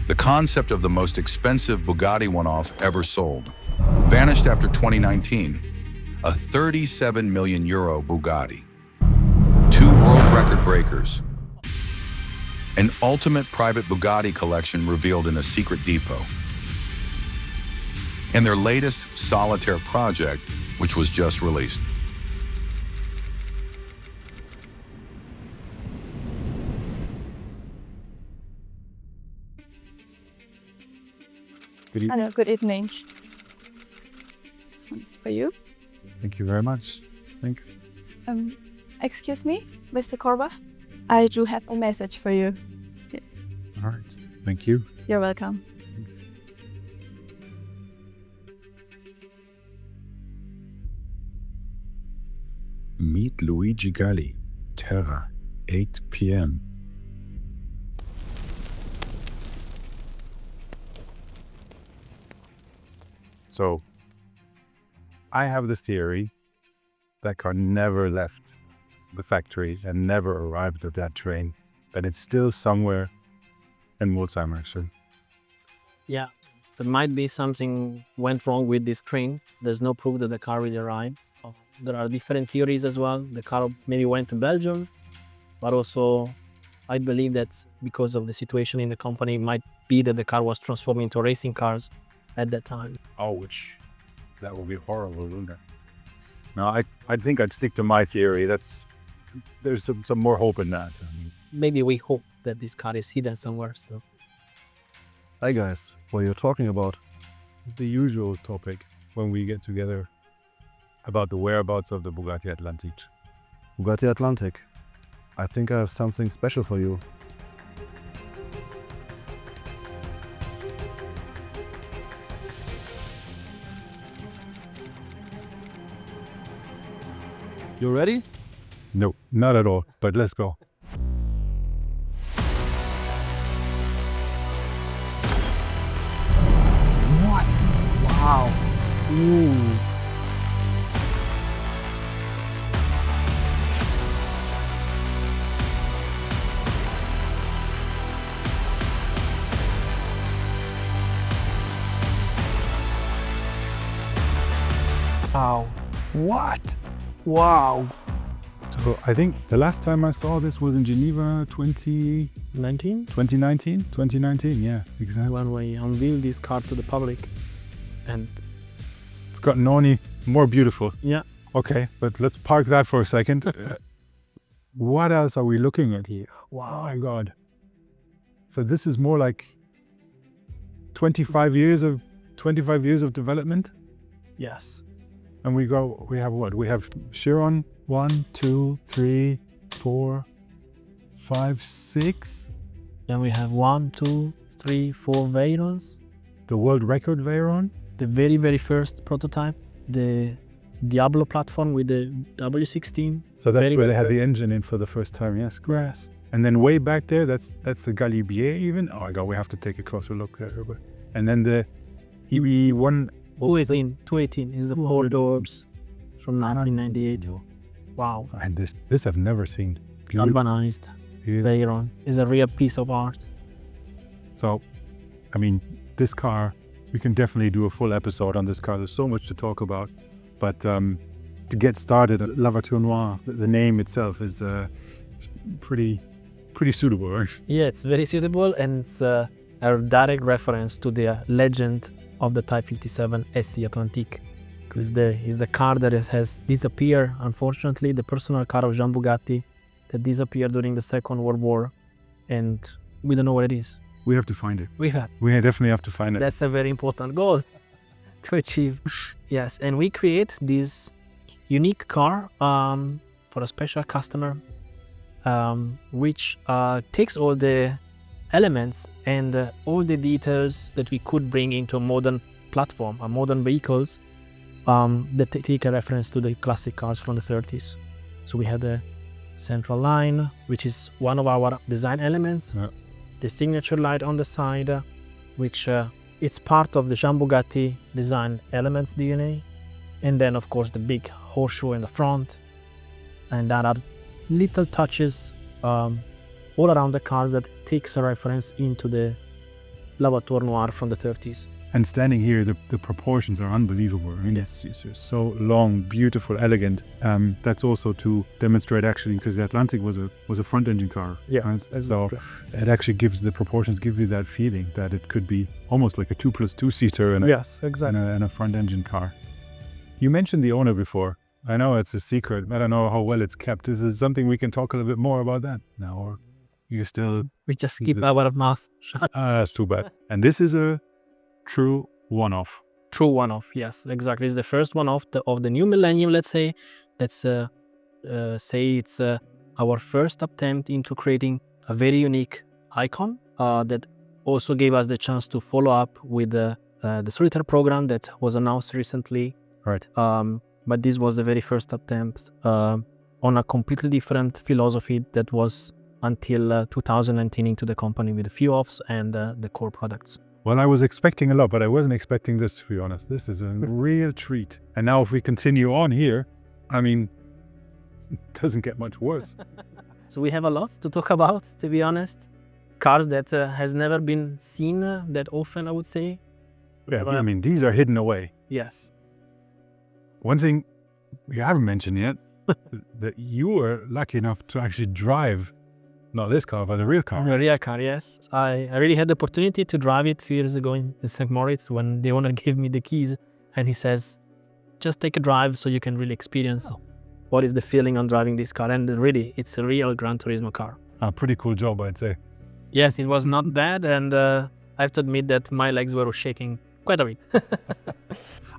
The concept of the most expensive Bugatti One-Off ever sold vanished after 2019, a 37 million euro Bugatti. 2 world record breakers. An ultimate private Bugatti collection revealed in a secret depot. And their latest Solitaire project, which was just released. Hello, good evening. This one's for you. Thank you very much. Thanks. Excuse me, Mr. Korbach? I do have a message for you. Yes. All right. Thank you. You're welcome. Thanks. Meet Luigi Galli, Terra, 8 p.m. So, I have this theory that car never left the factory and never arrived at that train, but it's still somewhere in Molsheimer. So, Yeah, there might be something went wrong with this train. There's no proof that the car really arrived. There are different theories as well. The car maybe went to Belgium, but also I believe that because of the situation in the company, it might be that the car was transformed into racing cars at that time. that would be horrible, wouldn't it? No, I think I'd stick to my theory. There's some more hope in that. Maybe we hope that this car is hidden somewhere. So Hi guys, what you're talking about? It's the usual topic when we get together about the whereabouts of the Bugatti Atlantic. Bugatti Atlantic. I think I have something special for you. You ready? No, not at all, but let's go. wow. Ooh. Wow. What? Wow. So I think the last time I saw this was in Geneva 19? 2019, yeah, exactly. When we unveiled this car to the public. And It's gotten only more beautiful. yeah, Okay, but let's park that for a second. What else are we looking at here? wow. Oh my God. So this is more like 25 years of development. Yes. And we have what? We have Chiron, 1, 2, 3, 4, 5, 6. Then we have 1, 2, 3, 4 Veyrons. The world record Veyron. The very first prototype. The Diablo platform with the W16. So that's Very where they had good. the engine in for the first time, yes, grass. And then way back there, that's the Galli even. Oh my God, we have to take a closer look there. And then the EUR 218 is the four doors from 1998. Wow. And this I've never seen. Beautiful. Galvanized Veyron is a real piece of art. So, I mean, this car, we can definitely do a full episode on this car. There's so much to talk about. But to get started, La Voiture Noire, the name itself is pretty suitable, right? Yeah, it's very suitable, and it's a direct reference to the legend of the Type 57 SC Atlantique, because is the car that has disappeared, unfortunately, the personal car of Jean Bugatti that disappeared during the Second World War, and we don't know what it is. We have to find it. We definitely have to find it. That's a very important goal to achieve. Yes, and we create this unique car for a special customer, which takes all the elements and all the details that we could bring into a modern platform, a modern vehicles that take a reference to the classic cars from the 30s. So we had the central line, which is one of our design elements. Yeah. The signature light on the side, which it's part of the Jean Bugatti design elements DNA. And then of course the big horseshoe in the front. And there are little touches all around the cars that takes a reference into the Voiture Noire from the 30s. And standing here, the proportions are unbelievable. I mean, it's just so long, beautiful, elegant. That's also to demonstrate actually, because the Atlantic was a front engine car. Yeah. So it actually gives the proportions, give you that feeling that it could be almost like a 2+2 seater in Yes, exactly. in a front engine car. You mentioned the owner before. I know it's a secret. I don't know how well it's kept. Is it something we can talk a little bit more about that now, or you still? We just keep our mouth shut. That's too bad. And this is a true one-off. True one-off, yes, exactly. It's the first one of the new millennium, let's say. Let's say it's our first attempt into creating a very unique icon that also gave us the chance to follow up with the Solitaire Programme that was announced recently. Right. But this was the very first attempt on a completely different philosophy that was until 2019 into the company with the few offs and the core products. Well, I was expecting a lot, but I wasn't expecting this, to be honest. This is a real treat. And now if we continue on here, I mean, it doesn't get much worse. So we have a lot to talk about, to be honest. Cars that has never been seen that often, I would say. Yeah, I mean, these are hidden away. Yes. One thing we haven't mentioned yet, that you were lucky enough to actually drive, not this car, but a real car. A real car, yes. I really had the opportunity to drive it 2 years ago in St. Moritz when the owner gave me the keys and he says, just take a drive so you can really experience what is the feeling on driving this car. And really, it's a real Gran Turismo car. A pretty cool job, I'd say. Yes, it was not bad, and I have to admit that my legs were shaking quite a bit.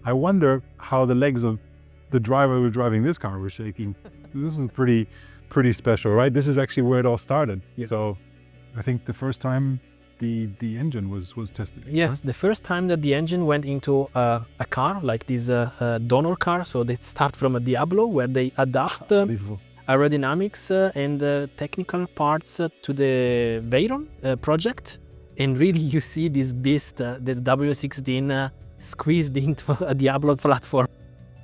I wonder how the legs of the driver who was driving this car were shaking. This is pretty special, right? This is actually where it all started. Yeah. So I think the first time the engine was tested. Yes, right? the first time that the engine went into a car, like this donor car, so they start from a Diablo where they adapt aerodynamics and technical parts to the Veyron project. And really you see this beast, the W16 squeezed into a Diablo platform.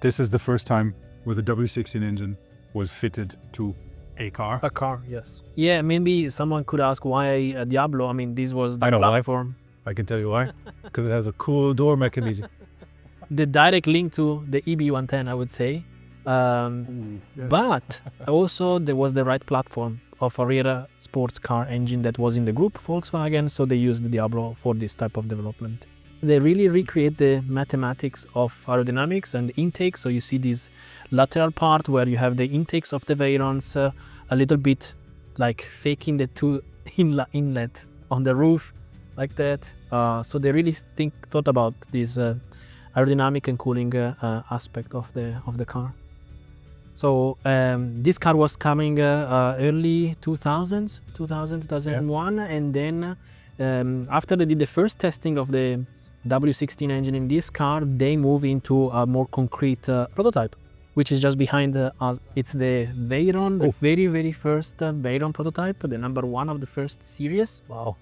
This is the first time where the W16 engine was fitted to a car. A car, yes. Yeah, maybe someone could ask why a Diablo. I mean, this was the I know why. platform. I can tell you why. Because it has a cool door mechanism. The direct link to the EB110, I would say. Yes. But also there was the right platform of a rear sports car engine that was in the group Volkswagen, so they used the Diablo for this type of development. They really recreate the mathematics of aerodynamics and intake. So you see this lateral part where you have the intakes of the Veyrons, a little bit like faking the two inlet on the roof, like that. So they really thought about this aerodynamic and cooling aspect of the car. So this car was coming early 2000s, 2001, yeah. And then after they did the first testing of the W16 engine in this car, they move into a more concrete prototype, which is just behind us. It's the Veyron, the very, very first Veyron prototype, the #1 of the first series. Wow.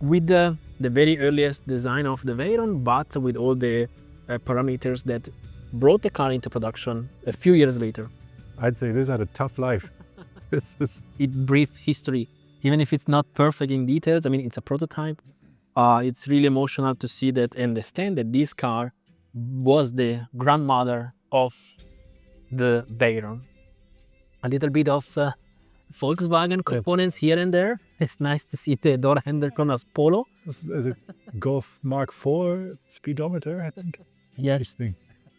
With the very earliest design of the Veyron, but with all the parameters that brought the car into production a few years later. I'd say this had a tough life. It breathed history, even if it's not perfect in details. I mean, it's a prototype. It's really emotional to see that and understand that this car was the grandmother of the Veyron. A little bit of Volkswagen components here and there. It's nice to see the door handle from a Polo. There's a Golf Mark IV speedometer, I think. Yes. Interesting.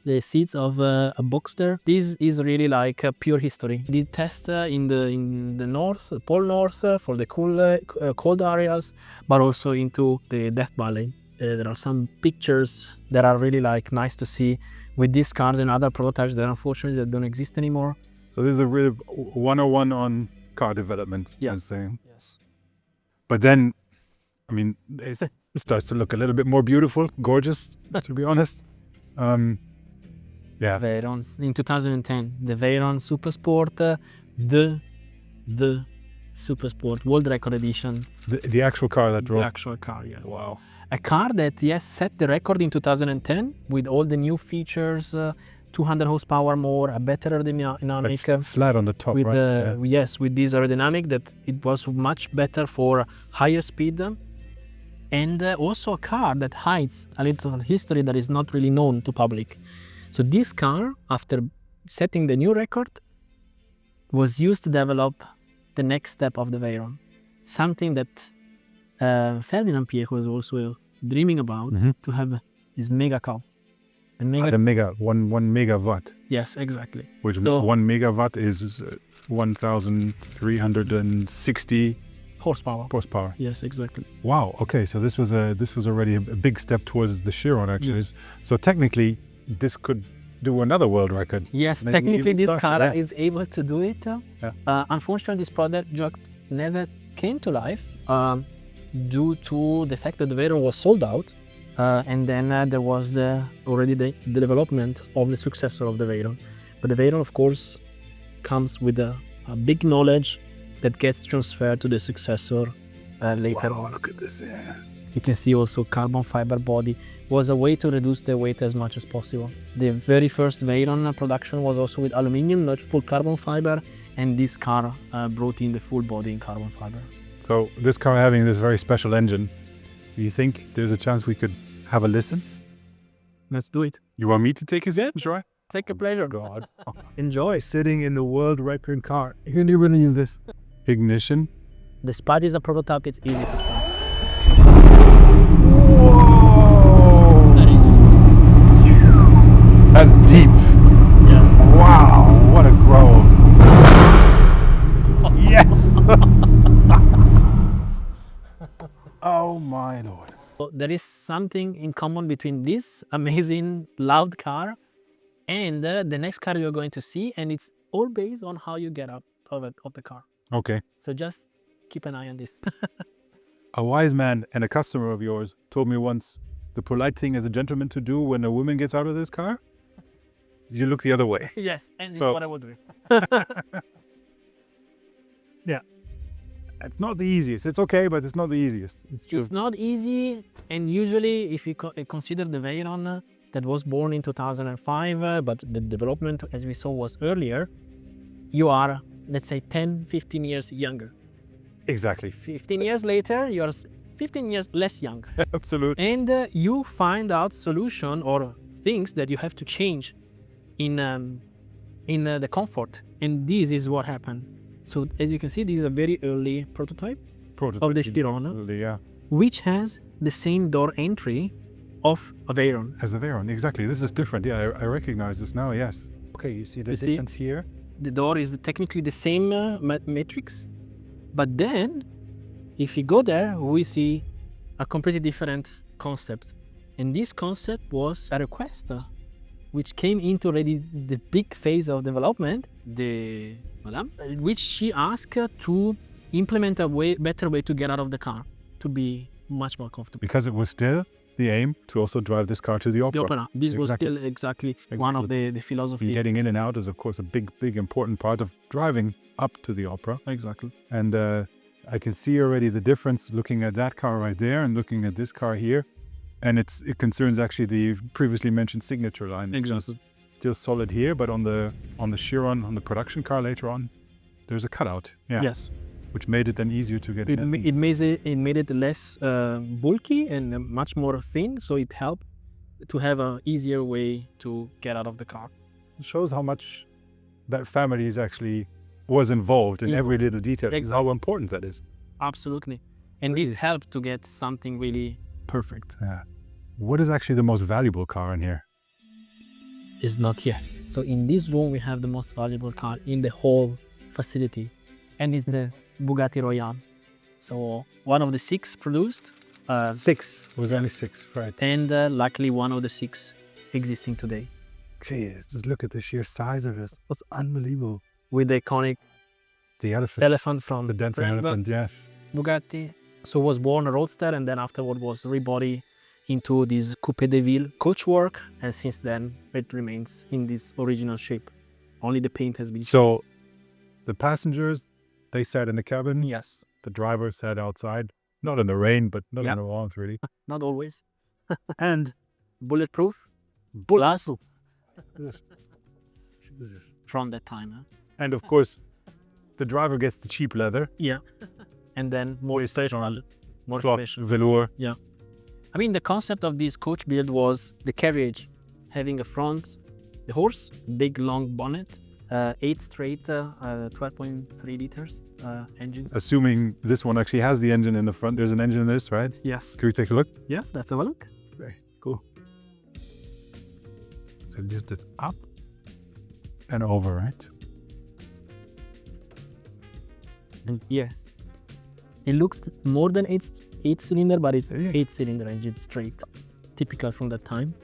The seats of a Boxster. This is really like pure history. We did test in the north, Pole North, for the cold areas, but also into the Death Valley. There are some pictures that are really like nice to see with these cars and other prototypes that unfortunately that don't exist anymore. So this is a really 101 on car development. Yeah. I'd say. Yes. But then, I mean, it starts to look a little bit more beautiful, gorgeous, to be honest. Yeah. Veyrons in 2010, the Veyron Super Sport, the Super Sport World Record Edition. The actual car that drove. The actual car, yeah. Wow. A car that, yes, set the record in 2010 with all the new features, 200 horsepower more, a better aerodynamic. It's flat on the top, with, right? Yes, with this aerodynamic that it was much better for higher speed. and also a car that hides a little history that is not really known to public. So this car, after setting the new record, was used to develop the next step of the Veyron. Something that Ferdinand Piëch was also dreaming about, to have this mega car. The mega, one megawatt, Yes, exactly. which So- 1 megawatt is 1,360 Horsepower. horsepower. Yes, exactly. Wow. Okay, so this was already a big step towards the Chiron, actually. Yes. So technically, this could do another world record. Yes, Maybe technically even this faster, car yeah. is able to do it. Unfortunately, this project never came to life due to the fact that the Veyron was sold out, and then there was already the development of the successor of the Veyron. But the Veyron, of course, comes with a big knowledge that gets transferred to the successor later on. Look at this. Yeah. You can see also carbon fiber body was a way to reduce the weight as much as possible. The very first Veyron production was also with aluminium, not full carbon fiber, and this car brought in the full body in carbon fiber. So this car having this very special engine, do you think there's a chance we could have a listen? Let's do it. You want me to take his edge, right? Take a pleasure. God. Enjoy. Sitting in the world record car. Can you believe this? Ignition. The Spud is a prototype, it's easy to start. That's deep. Yeah. Wow, what a grove. Yes. Oh my lord. So there is something in common between this amazing loud car and the next car you're going to see, and it's all based on how you get out of the car. Okay. So just keep an eye on this. A wise man and a customer of yours told me once, the polite thing as a gentleman to do when a woman gets out of this car, you look the other way. Yes, and So- what I will do. Yeah. It's not the easiest. It's okay, but it's not the easiest. It's true. It's not easy, and usually if you consider the Veyron that was born in 2005, but the development, as we saw, was earlier, you are, let's say, 10, 15 years younger. Exactly. 15 years later, you are 15 years less young. Absolutely. And you find out solution or things that you have to change in the comfort. And this is what happened. So as you can see, this is a very early prototype of the Chiron, Yeah. which has the same door entry of a Veyron. As a Veyron, exactly. This is different. Yeah, I recognize this now, yes. Okay, you see the You see? difference here? The door is technically the same matrix, but then if you go there, we see a completely different concept. And this concept was a request which came into already the big phase of development, the madame, which she asked to implement a better way to get out of the car, to be much more comfortable. Because it was still the aim to also drive this car to the The opera. opera. This was Exactly. still exactly one of the philosophy. Getting in and out is, of course, a big, important part of driving up to the opera. Exactly. And I can see already the difference looking at that car right there and looking at this car here. And it concerns actually the previously mentioned signature line. It's Exactly. still solid here, but on the Chiron, on the production car later on, there's a cutout. Yeah. Yes. Which made it then easier to get It, in. it made it less bulky and much more thin, so it helped to have an easier way to get out of the car. It shows how much that family is actually was involved in Yeah. every little detail. Exactly. How important that is. Absolutely. And it helped to get something really perfect. Yeah. What is actually the most valuable car in here? Is not here. So in this room we have the most valuable car in the whole facility, and it's the Bugatti Royale. So one of the 6 produced, 6. Was only 6, right. and luckily one of the 6 existing today, Jeez, just look at the sheer size of this. That's unbelievable. with the iconic The elephant. elephant from The dancing elephant, yes. Bugatti. So was born a roadster, and then afterward was rebody into this coupe de ville coachwork, and since then it remains in this original shape. Only the paint has been So the passengers, they sat in the cabin. yes, The driver sat outside. Not in the rain, but not Yeah. in the warmth, really. not always. And Bulletproof, plus this. from that time. Huh? And of course, the driver gets the cheap leather. Yeah, and then more stational. more Cloth, special. velour. Yeah. I mean, the concept of this coach build was the carriage having a front, the horse, big long bonnet, 8 straight 12.3 liters engine. Assuming this one actually has the engine in the front. There's an engine in this, right? Yes. Can we take a look? Yes, let's have a look. Okay, cool. So just it's up and over, right? And yes, it looks more than 8 cylinder, but it's 8 cylinder engine straight, typical from that time.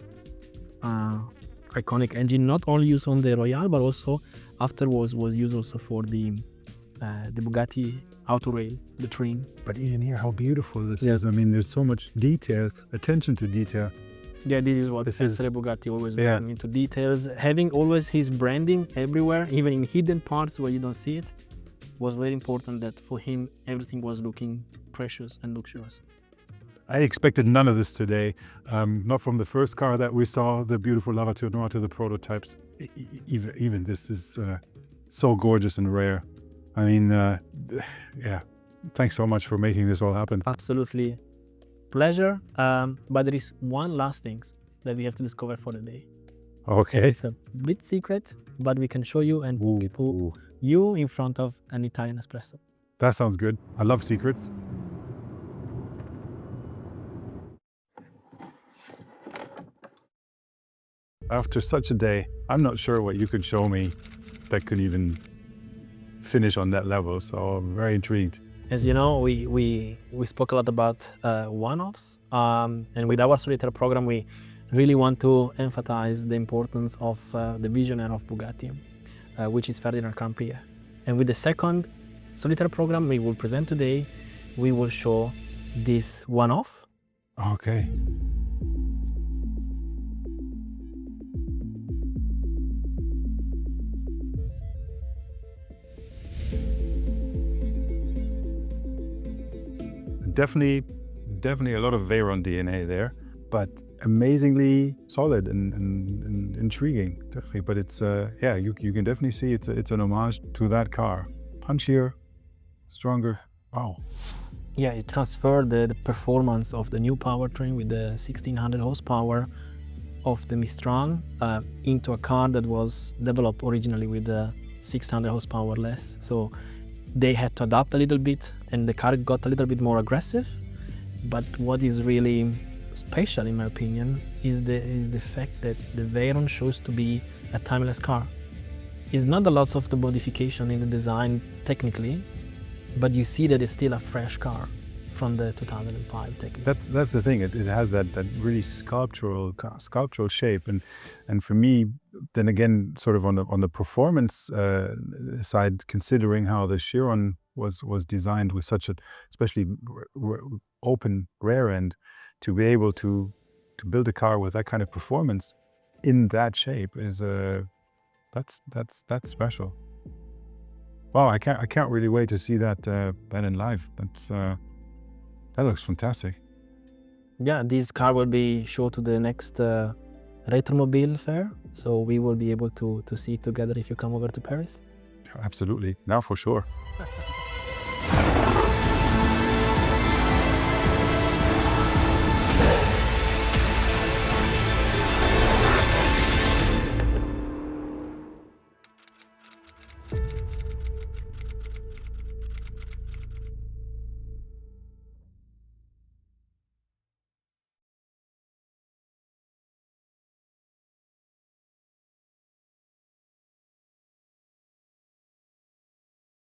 Iconic engine, not only used on the Royale, but also afterwards was used also for the Bugatti Royale, the train. But even here, how beautiful this is. I mean, there's so much detail, attention to detail. Yeah, this is what F.K.P Bugatti always bring into details. Having always his branding everywhere, even in hidden parts where you don't see it, was very important. That for him everything was looking precious and luxurious. I expected none of this today. Not from the first car that we saw, the beautiful Voiture Noire, to the prototypes. Even this is so gorgeous and rare. I mean, yeah, thanks so much for making this all happen. Absolutely pleasure. But there is one last thing that we have to discover for the day. Okay. It's a bit secret, but we can show you and put you in front of an Italian espresso. That sounds good. I love secrets. After such a day, I'm not sure what you could show me that could even finish on that level, so I'm very intrigued. As you know, we spoke a lot about one-offs, and with our Solitaire program, we really want to emphasize the importance of the visionary of Bugatti, which is Ferdinand Cramprier. And with the second Solitaire program we will present today, we will show this one-off. Okay. Definitely a lot of Veyron DNA there, but amazingly solid and intriguing, definitely. But it's, yeah, you can definitely see it's an homage to that car. Punchier, stronger, wow. Yeah, it transferred the performance of the new powertrain with the 1600 horsepower of the Mistral into a car that was developed originally with the 600 horsepower less. So they had to adapt a little bit and the car got a little bit more aggressive. But what is really special, in my opinion, is the fact that the Veyron shows to be a timeless car. It's not a lot of the modification in the design technically, but you see that it's still a fresh car from the 2005 technically. That's the thing. It has that really sculptural shape, and for me, then again, sort of on the performance side, considering how the Chiron was designed with such a especially open rear end, to be able to build a car with that kind of performance in that shape is that's special. Wow, I can't really wait to see that in live. That looks fantastic. Yeah, this car will be shown to the next Retromobile fair, so we will be able to see it together if you come over to Paris. Absolutely, now for sure.